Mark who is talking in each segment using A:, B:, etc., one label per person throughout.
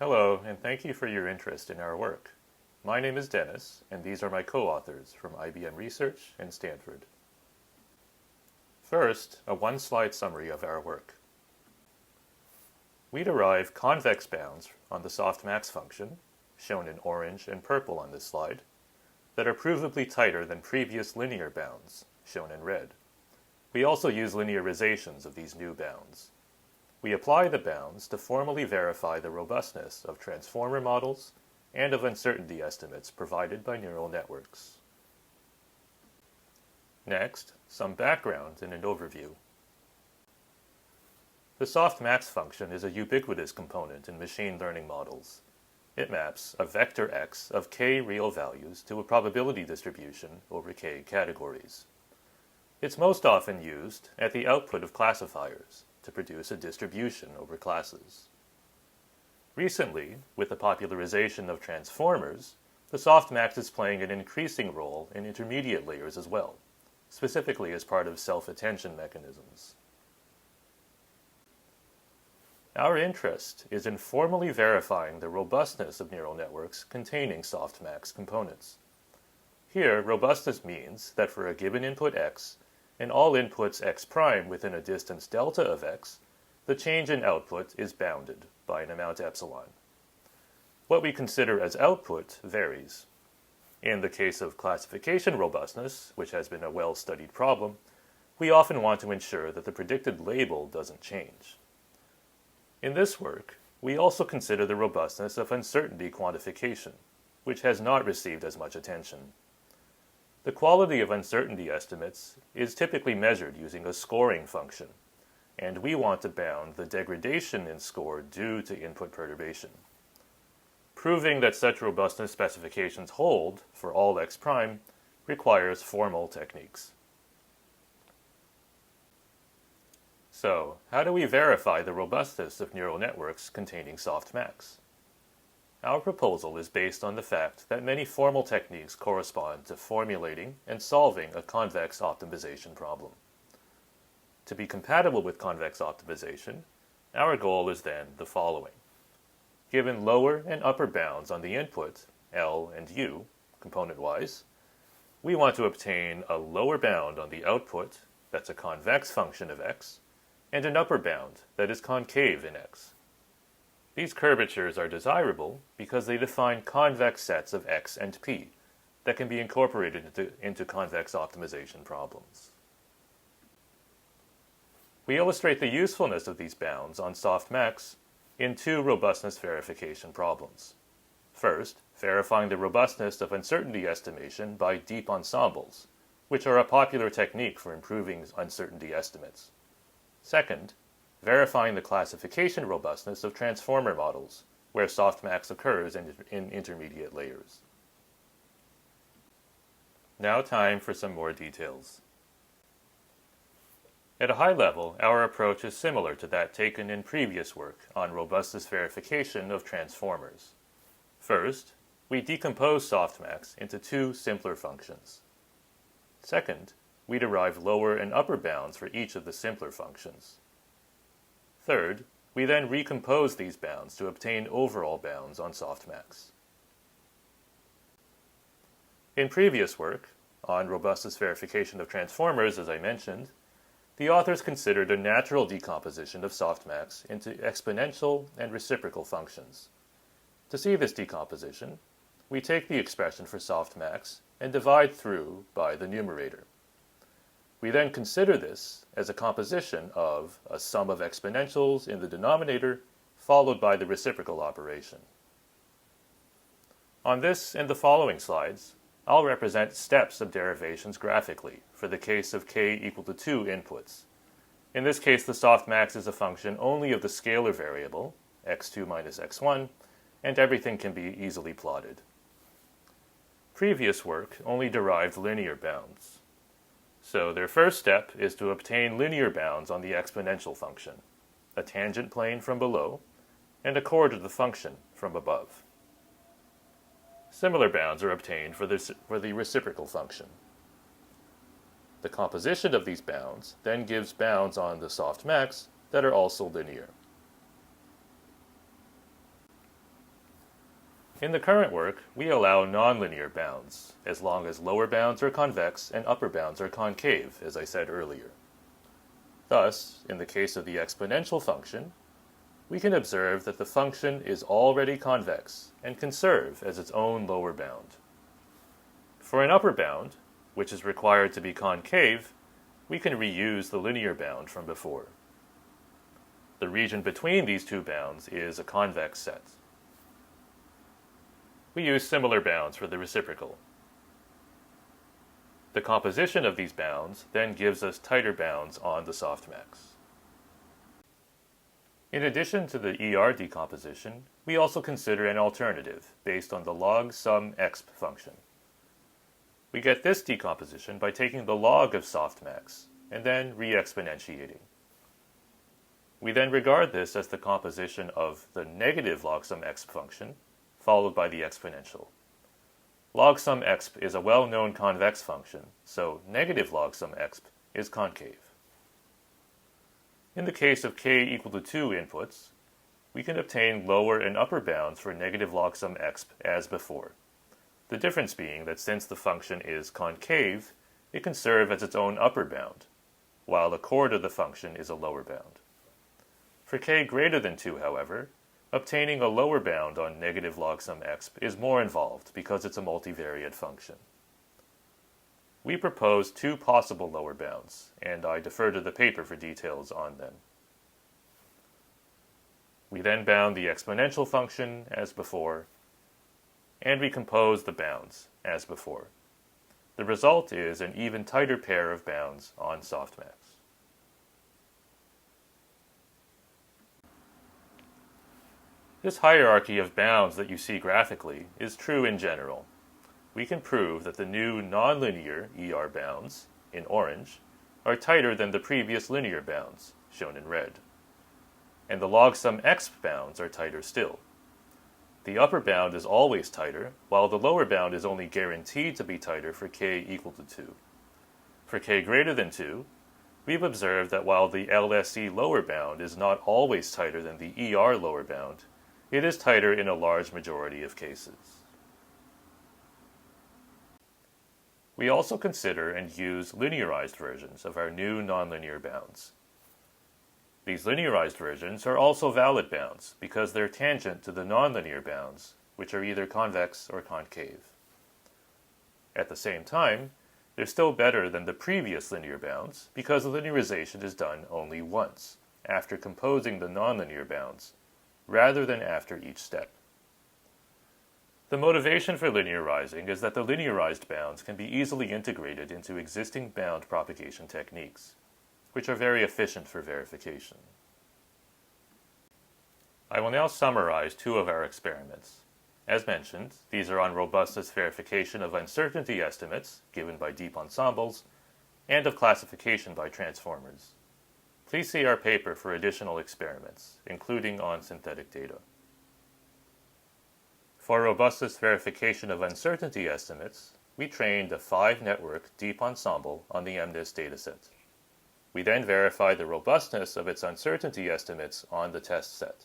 A: Hello, and thank you for your interest in our work. My name is Dennis, and these are my co-authors from IBM Research and Stanford. First, a one-slide summary of our work. We derive convex bounds on the Softmax function, shown in orange and purple on this slide, that are provably tighter than previous linear bounds, shown in red. We also use linearizations of these new bounds. We apply the bounds to formally verify the robustness of transformer models and of uncertainty estimates provided by neural networks. Next, some background and an overview. The softmax function is a ubiquitous component in machine learning models. It maps a vector x of k real values to a probability distribution over k categories. It's most often used at the output of classifiers to produce a distribution over classes. Recently, with the popularization of transformers, the softmax is playing an increasing role in intermediate layers as well, specifically as part of self-attention mechanisms. Our interest is in formally verifying the robustness of neural networks containing softmax components. Here, robustness means that for a given input x, and all inputs x prime within a distance delta of x, the change in output is bounded by an amount epsilon. What we consider as output varies. In the case of classification robustness, which has been a well-studied problem, we often want to ensure that the predicted label doesn't change. In this work, we also consider the robustness of uncertainty quantification, which has not received as much attention. The quality of uncertainty estimates is typically measured using a scoring function, and we want to bound the degradation in score due to input perturbation. Proving that such robustness specifications hold for all x prime requires formal techniques. So, how do we verify the robustness of neural networks containing softmax? Our proposal is based on the fact that many formal techniques correspond to formulating and solving a convex optimization problem. To be compatible with convex optimization, our goal is then the following. Given lower and upper bounds on the input, L and U, component-wise, we want to obtain a lower bound on the output, that's a convex function of x, and an upper bound that is concave in x. These curvatures are desirable because they define convex sets of x and p that can be incorporated into convex optimization problems. We illustrate the usefulness of these bounds on softmax in two robustness verification problems. First, verifying the robustness of uncertainty estimation by deep ensembles, which are a popular technique for improving uncertainty estimates. Second, verifying the classification robustness of transformer models, where softmax occurs in intermediate layers. Now time for some more details. At a high level, our approach is similar to that taken in previous work on robustness verification of transformers. First, we decompose softmax into two simpler functions. Second, we derive lower and upper bounds for each of the simpler functions. Third, we then recompose these bounds to obtain overall bounds on softmax. In previous work, on robustness verification of transformers, as I mentioned, the authors considered a natural decomposition of softmax into exponential and reciprocal functions. To see this decomposition, we take the expression for softmax and divide through by the numerator. We then consider this as a composition of a sum of exponentials in the denominator followed by the reciprocal operation. On this and the following slides, I'll represent steps of derivations graphically for the case of k equal to 2 inputs. In this case, the softmax is a function only of the scalar variable, x2 minus x1, and everything can be easily plotted. Previous work only derived linear bounds. So their first step is to obtain linear bounds on the exponential function, a tangent plane from below, and a chord of the function from above. Similar bounds are obtained for the reciprocal function. The composition of these bounds then gives bounds on the softmax that are also linear. In the current work, we allow nonlinear bounds, as long as lower bounds are convex and upper bounds are concave, as I said earlier. Thus, in the case of the exponential function, we can observe that the function is already convex and can serve as its own lower bound. For an upper bound, which is required to be concave, we can reuse the linear bound from before. The region between these two bounds is a convex set. We use similar bounds for the reciprocal. The composition of these bounds then gives us tighter bounds on the softmax. In addition to the ER decomposition, we also consider an alternative based on the log sum exp function. We get this decomposition by taking the log of softmax and then re-exponentiating. We then regard this as the composition of the negative log sum exp function followed by the exponential. Log sum exp is a well-known convex function, so negative log sum exp is concave. In the case of k equal to 2 inputs, we can obtain lower and upper bounds for negative log sum exp as before. The difference being that since the function is concave, it can serve as its own upper bound, while the chord of the function is a lower bound. For k greater than 2, however, obtaining a lower bound on negative log sum exp is more involved because it's a multivariate function. We propose two possible lower bounds, and I defer to the paper for details on them. We then bound the exponential function as before, and we compose the bounds as before. The result is an even tighter pair of bounds on softmax. This hierarchy of bounds that you see graphically is true in general. We can prove that the new nonlinear ER bounds, in orange, are tighter than the previous linear bounds, shown in red. And the log sum exp bounds are tighter still. The upper bound is always tighter, while the lower bound is only guaranteed to be tighter for k equal to 2. For k greater than 2, we've observed that while the LSE lower bound is not always tighter than the ER lower bound, it is tighter in a large majority of cases. We also consider and use linearized versions of our new nonlinear bounds. These linearized versions are also valid bounds because they're tangent to the nonlinear bounds, which are either convex or concave. At the same time, they're still better than the previous linear bounds because the linearization is done only once, after composing the nonlinear bounds, rather than after each step. The motivation for linearizing is that the linearized bounds can be easily integrated into existing bound propagation techniques, which are very efficient for verification. I will now summarize two of our experiments. As mentioned, these are on robustness verification of uncertainty estimates given by deep ensembles and of classification by transformers. Please see our paper for additional experiments, including on synthetic data. For robustness verification of uncertainty estimates, we trained a 5-network deep ensemble on the MNIST dataset. We then verified the robustness of its uncertainty estimates on the test set.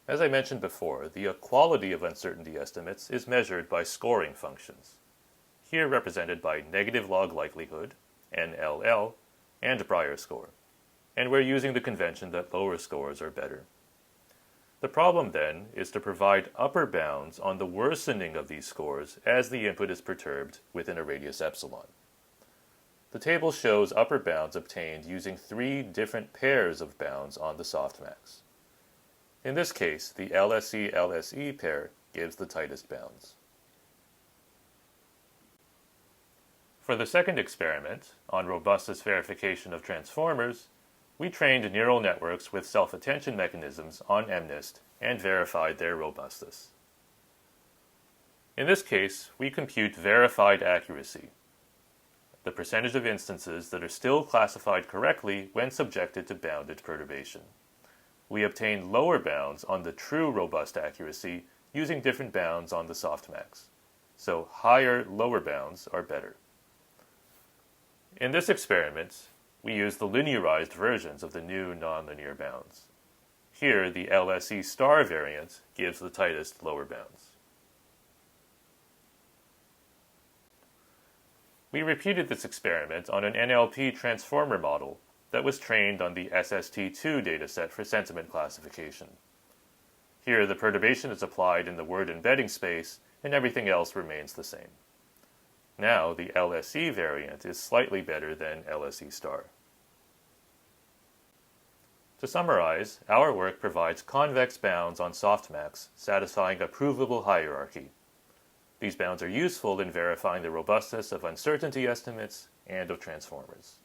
A: As I mentioned before, the quality of uncertainty estimates is measured by scoring functions, here represented by negative log likelihood, NLL, and Breyer score, and we're using the convention that lower scores are better. The problem then is to provide upper bounds on the worsening of these scores as the input is perturbed within a radius epsilon. The table shows upper bounds obtained using 3 different pairs of bounds on the softmax. In this case, the LSE-LSE pair gives the tightest bounds. For the second experiment, on robustness verification of transformers, we trained neural networks with self-attention mechanisms on MNIST and verified their robustness. In this case, we compute verified accuracy, the percentage of instances that are still classified correctly when subjected to bounded perturbation. We obtain lower bounds on the true robust accuracy using different bounds on the softmax, so higher lower bounds are better. In this experiment, we use the linearized versions of the new nonlinear bounds. Here, the LSE star variant gives the tightest lower bounds. We repeated this experiment on an NLP transformer model that was trained on the SST2 dataset for sentiment classification. Here, the perturbation is applied in the word embedding space, and everything else remains the same. Now, the LSE variant is slightly better than LSE star. To summarize, our work provides convex bounds on Softmax satisfying a provable hierarchy. These bounds are useful in verifying the robustness of uncertainty estimates and of transformers.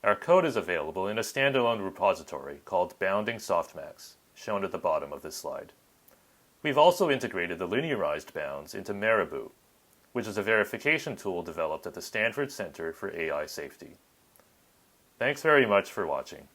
A: Our code is available in a standalone repository called Bounding Softmax, shown at the bottom of this slide. We've also integrated the linearized bounds into Marabou, which is a verification tool developed at the Stanford Center for AI Safety. Thanks very much for watching.